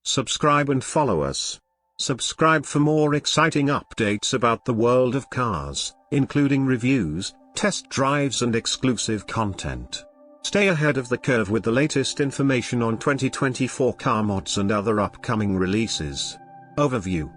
Subscribe and follow us. Subscribe for more exciting updates about the world of cars, including reviews, test drives and exclusive content. Stay ahead of the curve with the latest information on 2024 car mods and other upcoming releases. Overview.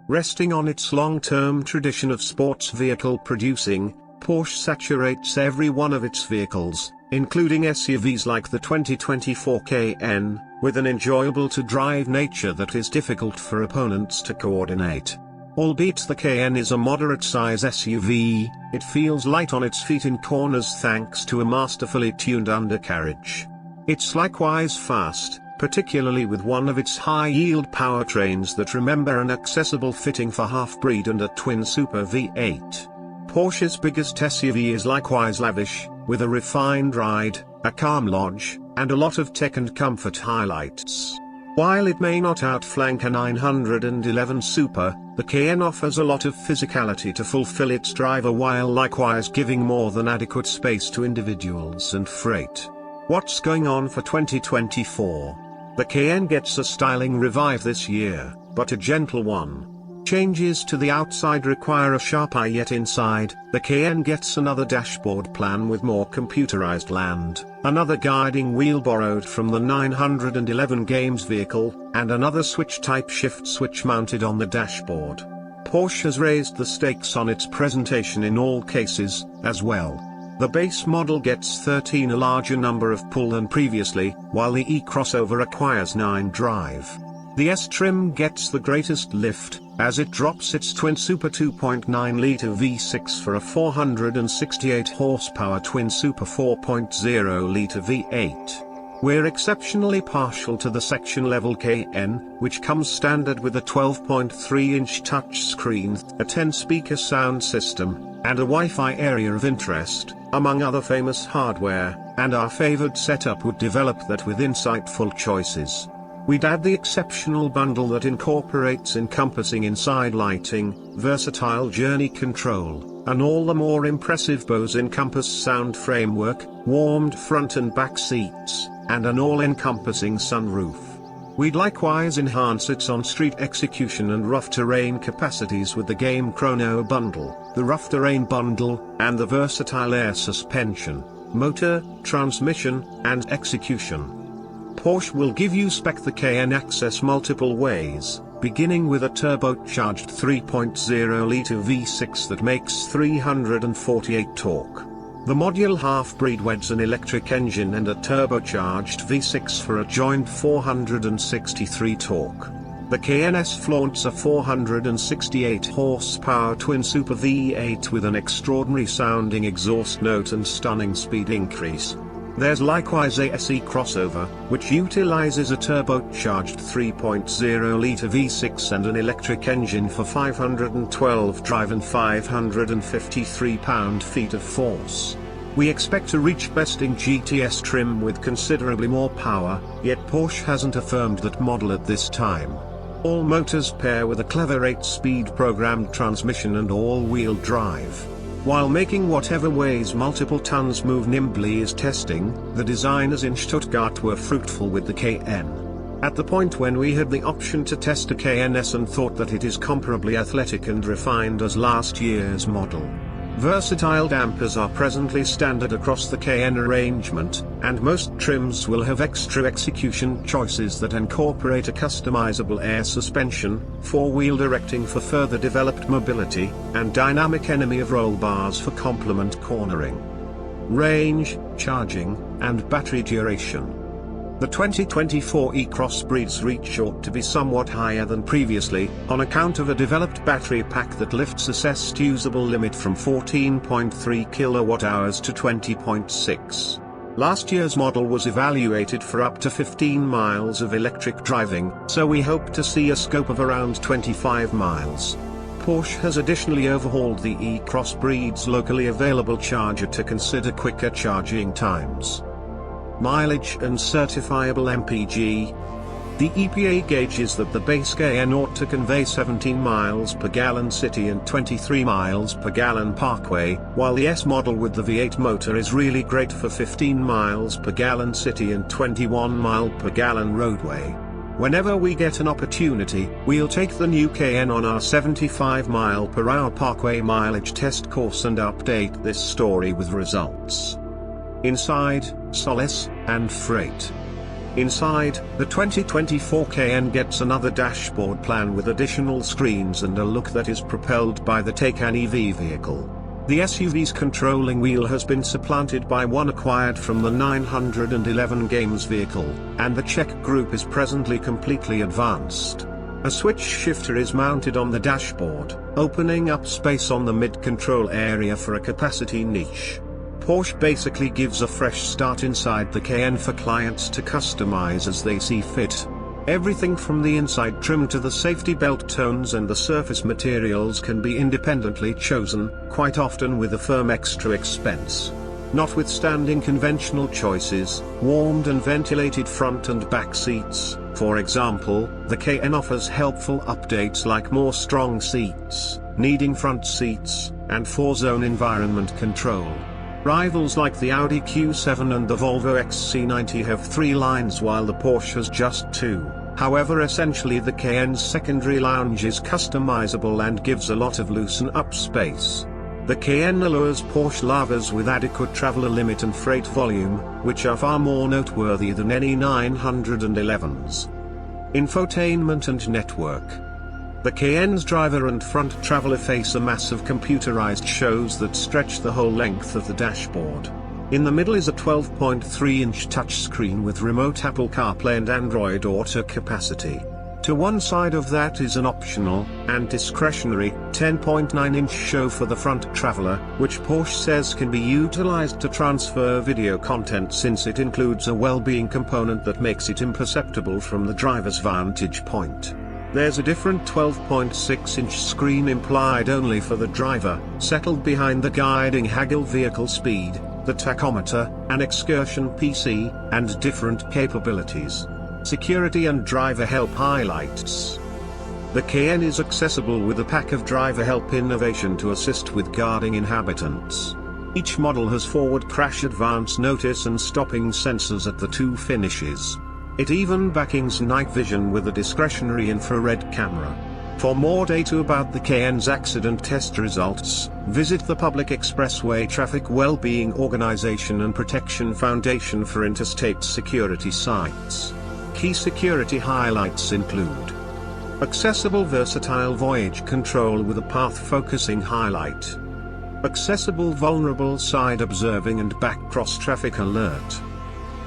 Resting on its long-term tradition of sports vehicle producing, Porsche saturates every one of its vehicles, including SUVs like the 2024 Cayenne, with an enjoyable-to-drive nature that is difficult for opponents to coordinate. Albeit the Cayenne is a moderate-size SUV, it feels light on its feet in corners thanks to a masterfully tuned undercarriage. It's likewise fast, particularly with one of its high-yield powertrains that remember an accessible fitting for half-breed and a twin-super V8. Porsche's biggest SUV is likewise lavish, with a refined ride, a calm lodge, and a lot of tech and comfort highlights. While it may not outflank a 911 Super, the Cayenne offers a lot of physicality to fulfill its driver while likewise giving more than adequate space to individuals and freight. What's going on for 2024? The Cayenne gets a styling revive this year, but a gentle one. Changes to the outside require a sharp eye, yet inside, the Cayenne gets another dashboard plan with more computerized land, another guiding wheel borrowed from the 911 Games vehicle, and another switch-type shift switch mounted on the dashboard. Porsche has raised the stakes on its presentation in all cases, as well. The base model gets 13, a larger number of pull than previously, while the E-crossover acquires 9 drive. The S-Trim gets the greatest lift, as it drops its twin-super 2.9-litre V6 for a 468 horsepower twin-super 4.0-litre V8. We're exceptionally partial to the section-level Cayenne, which comes standard with a 12.3-inch touchscreen, a 10-speaker sound system, and a Wi-Fi area of interest, among other famous hardware, and our favored setup would develop that with insightful choices. We'd add the exceptional bundle that incorporates encompassing inside lighting, versatile journey control, and all the more impressive Bose Encompass sound framework, warmed front and back seats, and an all-encompassing sunroof. We'd likewise enhance its on-street execution and rough terrain capacities with the Game Chrono bundle, the rough terrain bundle, and the versatile air suspension, motor, transmission, and execution. Porsche will give you the Cayenne access multiple ways, beginning with a turbocharged 3.0-litre V6 that makes 348 torque. The module half-breed weds an electric engine and a turbocharged V6 for a joint 463 torque. The Cayenne S flaunts a 468 horsepower twin-super V8 with an extraordinary sounding exhaust note and stunning speed increase. There's likewise a SE crossover, which utilizes a turbocharged 3.0-litre V6 and an electric engine for 512 drive and 553 pound-feet of force. We expect to reach besting GTS trim with considerably more power, yet Porsche hasn't affirmed that model at this time. All motors pair with a clever 8-speed programmed transmission and all-wheel drive. While making whatever weighs multiple tons move nimbly is testing, the designers in Stuttgart were fruitful with the Cayenne. At the point when we had the option to test a Cayenne S and thought that it is comparably athletic and refined as last year's model. Versatile dampers are presently standard across the Cayenne arrangement, and most trims will have extra execution choices that incorporate a customizable air suspension, four-wheel directing for further developed mobility, and dynamic enemy of roll bars for complement cornering. Range, charging, and battery duration. The 2024 E-Crossbreed's reach ought to be somewhat higher than previously, on account of a developed battery pack that lifts assessed usable limit from 14.3 kWh to 20.6. Last year's model was evaluated for up to 15 miles of electric driving, so we hope to see a scope of around 25 miles. Porsche has additionally overhauled the E-Crossbreed's locally available charger to consider quicker charging times. Mileage and certifiable MPG. The EPA gauges that the base Cayenne ought to convey 17 miles per gallon city and 23 miles per gallon parkway, while the S model with the V8 motor is really great for 15 miles per gallon city and 21 mile per gallon roadway. Whenever we get an opportunity, we'll take the new Cayenne on our 75 mph parkway mileage test course and update this story with results. Inside, solace, and freight. Inside, the 2024 Cayenne gets another dashboard plan with additional screens and a look that is propelled by the Taycan EV vehicle. The SUV's controlling wheel has been supplanted by one acquired from the 911 Games vehicle, and the Czech group is presently completely advanced. A switch shifter is mounted on the dashboard, opening up space on the mid-control area for a capacity niche. Porsche basically gives a fresh start inside the Cayenne for clients to customize as they see fit. Everything from the inside trim to the safety belt tones and the surface materials can be independently chosen, quite often with a firm extra expense. Notwithstanding conventional choices, warmed and ventilated front and back seats, for example, the Cayenne offers helpful updates like more strong seats, needing front seats, and 4-zone environment control. Rivals like the Audi Q7 and the Volvo XC90 have 3 lines while the Porsche has just 2. However, essentially the Cayenne's secondary lounge is customizable and gives a lot of loosen-up space. The Cayenne allures Porsche lovers with adequate traveler limit and freight volume, which are far more noteworthy than any 911s. Infotainment and network. The Cayenne's driver and front traveler face a massive computerized shows that stretch the whole length of the dashboard. In the middle is a 12.3-inch touchscreen with remote Apple CarPlay and Android Auto capacity. To one side of that is an optional, and discretionary, 10.9-inch show for the front traveler, which Porsche says can be utilized to transfer video content since it includes a well-being component that makes it imperceptible from the driver's vantage point. There's a different 12.6-inch screen implied only for the driver, settled behind the guiding haggle vehicle speed, the tachometer, an excursion PC, and different capabilities. Security and driver help highlights. The Cayenne is accessible with a pack of driver help innovation to assist with guarding inhabitants. Each model has forward crash advance notice and stopping sensors at the 2 finishes. It even backings night vision with a discretionary infrared camera. For more data about the Cayenne's accident test results, visit the Public Expressway Traffic Wellbeing Organization and Protection Foundation for Interstate Security sites. Key security highlights include accessible versatile voyage control with a path-focusing highlight, accessible vulnerable side observing and back cross-traffic alert,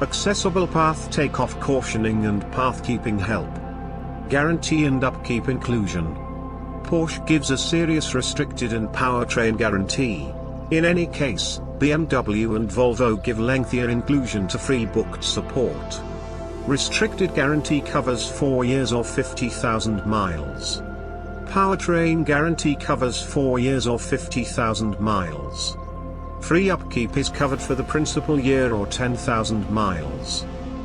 accessible path takeoff cautioning and path-keeping help, guarantee and upkeep inclusion. Porsche gives a serious restricted and powertrain guarantee. In any case, BMW and Volvo give lengthier inclusion to free booked support. Restricted guarantee covers 4 years or 50,000 miles. Powertrain guarantee covers 4 years or 50,000 miles. Free upkeep is covered for the principal year or 10,000 miles.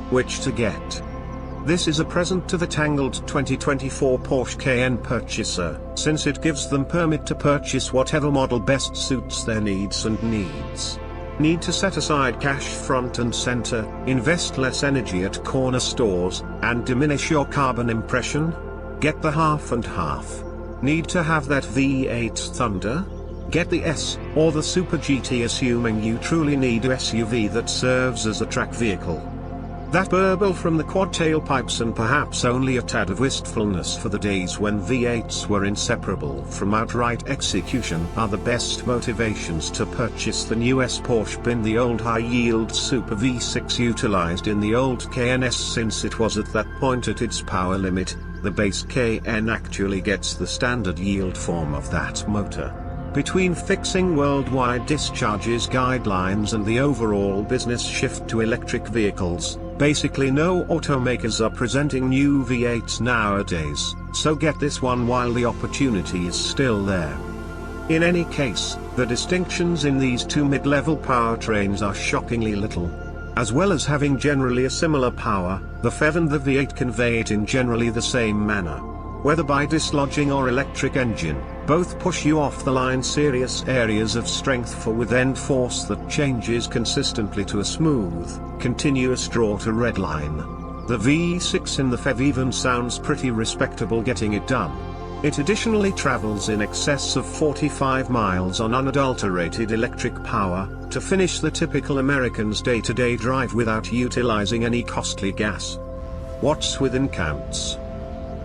Which to get? This is a present to the tangled 2024 Porsche Cayenne purchaser, since it gives them permit to purchase whatever model best suits their needs and needs. Need to set aside cash front and center, invest less energy at corner stores, and diminish your carbon impression? Get the half and half. Need to have that V8 Thunder? Get the S, or the Super GT assuming you truly need a SUV that serves as a track vehicle. That burble from the quad tailpipes and perhaps only a tad of wistfulness for the days when V8s were inseparable from outright execution are the best motivations to purchase the newest Porsche bin. The old high-yield Super V6 utilized in the old Cayenne S since it was at that point at its power limit. The base Cayenne actually gets the standard yield form of that motor. Between fixing worldwide discharges guidelines and the overall business shift to electric vehicles, basically no automakers are presenting new V8s nowadays, so get this one while the opportunity is still there. In any case, the distinctions in these two mid-level powertrains are shockingly little. As well as having generally a similar power, the PHEV and the V8 convey it in generally the same manner. Whether by dislodging or electric engine, both push you off the line serious areas of strength for with end force that changes consistently to a smooth, continuous draw to Redline. The V6 in the FEV even sounds pretty respectable getting it done. It additionally travels in excess of 45 miles on unadulterated electric power, to finish the typical American's day-to-day drive without utilizing any costly gas. What's within counts.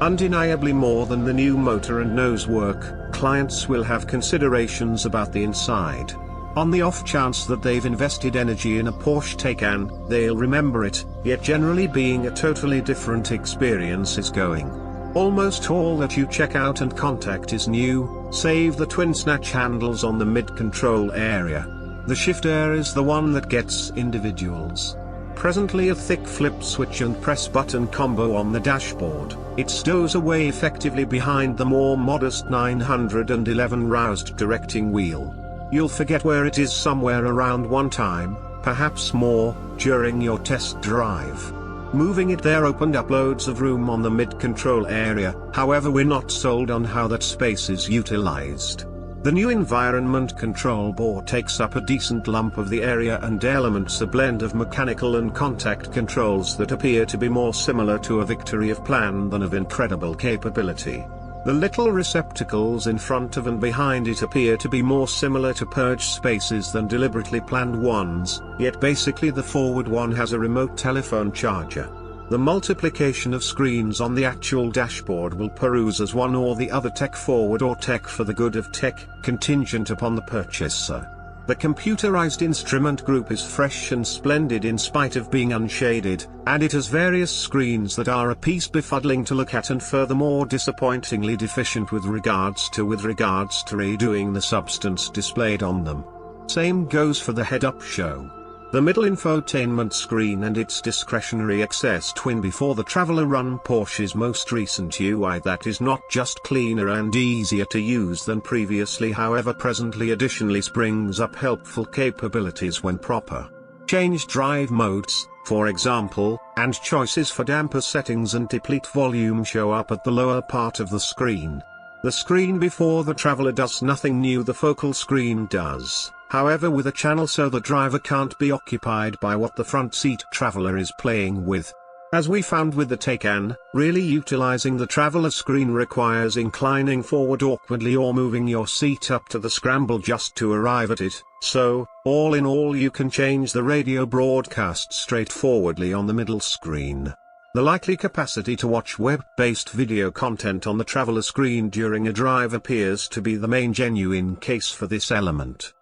Undeniably more than the new motor and nosework, clients will have considerations about the inside. On the off chance that they've invested energy in a Porsche Cayenne, they'll remember it, yet generally being a totally different experience is going. Almost all that you check out and contact is new, save the twin snatch handles on the mid-control area. The shifter is the one that gets individuals. Presently a thick flip switch and press button combo on the dashboard, it stows away effectively behind the more modest 911 roused directing wheel. You'll forget where it is somewhere around one time, perhaps more, during your test drive. Moving it there opened up loads of room on the mid-control area, however we're not sold on how that space is utilized. The new environment control board takes up a decent lump of the area and elements a blend of mechanical and contact controls that appear to be more similar to a victory of plan than of incredible capability. The little receptacles in front of and behind it appear to be more similar to purge spaces than deliberately planned ones, yet basically the forward one has a remote telephone charger. The multiplication of screens on the actual dashboard will peruse as one or the other, tech forward or tech for the good of tech, contingent upon the purchaser. The computerized instrument group is fresh and splendid in spite of being unshaded, and it has various screens that are a piece befuddling to look at and furthermore disappointingly deficient with regards to redoing the substance displayed on them. Same goes for the head-up show. The middle infotainment screen and its discretionary access twin before the Traveler run Porsche's most recent UI that is not just cleaner and easier to use than previously, however presently additionally springs up helpful capabilities when proper. Change drive modes, for example, and choices for damper settings and deplete volume show up at the lower part of the screen. The screen before the Traveler does nothing new, the focal screen does, however with a channel so the driver can't be occupied by what the front seat Traveler is playing with. As we found with the Cayenne, really utilizing the Traveler screen requires inclining forward awkwardly or moving your seat up to the scramble just to arrive at it, so, all in all you can change the radio broadcast straightforwardly on the middle screen. The likely capacity to watch web-based video content on the Traveler screen during a drive appears to be the main genuine case for this element.